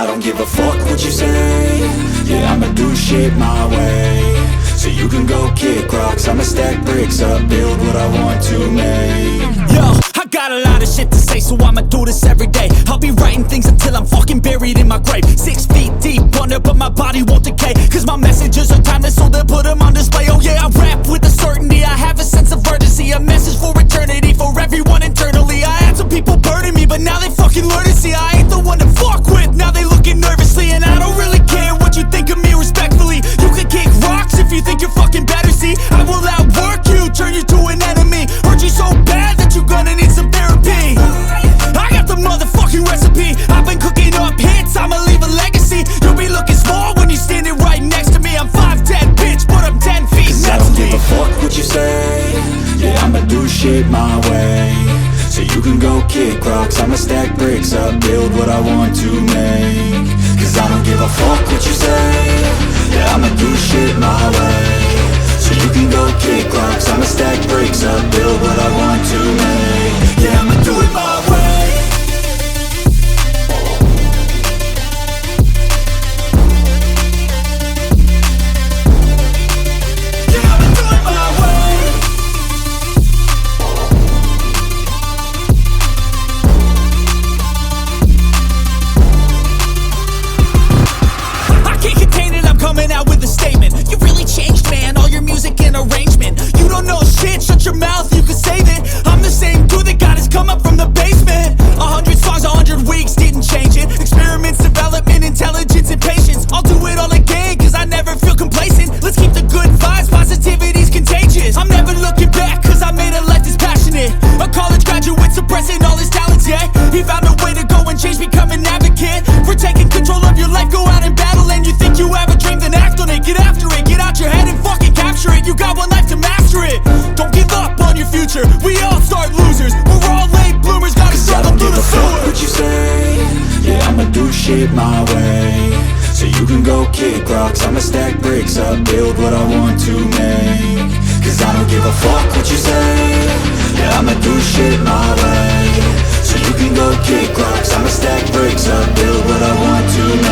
I don't give a fuck what you say. Yeah, I'ma do shit my way. So you can go kick rocks, I'ma stack bricks up, build what I want to make. Yo, I got a lot of shit to say, so I'ma do this every day. I'll be writing things until I'm fucking buried in my grave. 6 feet deep under, but my body won't decay, cause my messages are timeless, so they'll put them on display. Oh yeah, I rap with a certainty, I have a sense of urgency, a message for eternity, for everyone internally. I had some people burning me, but now they fucking learn to see I ain't the one to fuck with, now they looking nervously. And I don't really care what you think of me, respectfully. You can kick rocks if you think you're fucking better, see I will outwork you, turn you to an enemy. Hurt you so bad that you're gonna need some therapy. I got the motherfucking recipe, I've been cooking up hits, I'ma leave a legacy. You'll be looking small when you're standing right next to me. I'm 5'10", bitch, but I'm 10 feet next to me. I don't give a fuck what you say. Yeah, I'ma do shit my way. So you can go kick rocks, I'ma stack bricks up, build what I want to make. Cause I don't give a fuck what you say. Yeah, I'ma do shit my way. So you can go kick rocks, I'ma stack bricks up, build what I want to make. Yeah, I'ma do it my way. Coming out with a statement. You really changed, man, all your music and arrangement. You don't know shit, shut your mouth, you can save it. I'm the same dude that got his come up from the basement. 100 songs, 100 weeks, didn't change it. Experiments, development, intelligence, and patience. I'll do it all again, cause I never feel complacent. Let's keep the good vibes, positivity's contagious. I'm never looking back, cause I made a life that's passionate. A college graduate suppressing all his talents, yeah. He found a way to go and change, become an advocate for taking control of your life, go out and battle. And you think you have a dream, then act on it, get after it, get out your head and fucking capture it. You got one life to master it. Don't give up on your future, we all start losers. We're all late bloomers, gotta struggle through the sewer. What you say? Yeah, I'ma do shit my way. So you can go kick rocks, I'ma stack bricks up, build what I want to make. Cause I don't give a fuck what you say. Yeah, I'ma do shit my way. So you can go kick rocks, I'ma stack bricks up, build what I want to make.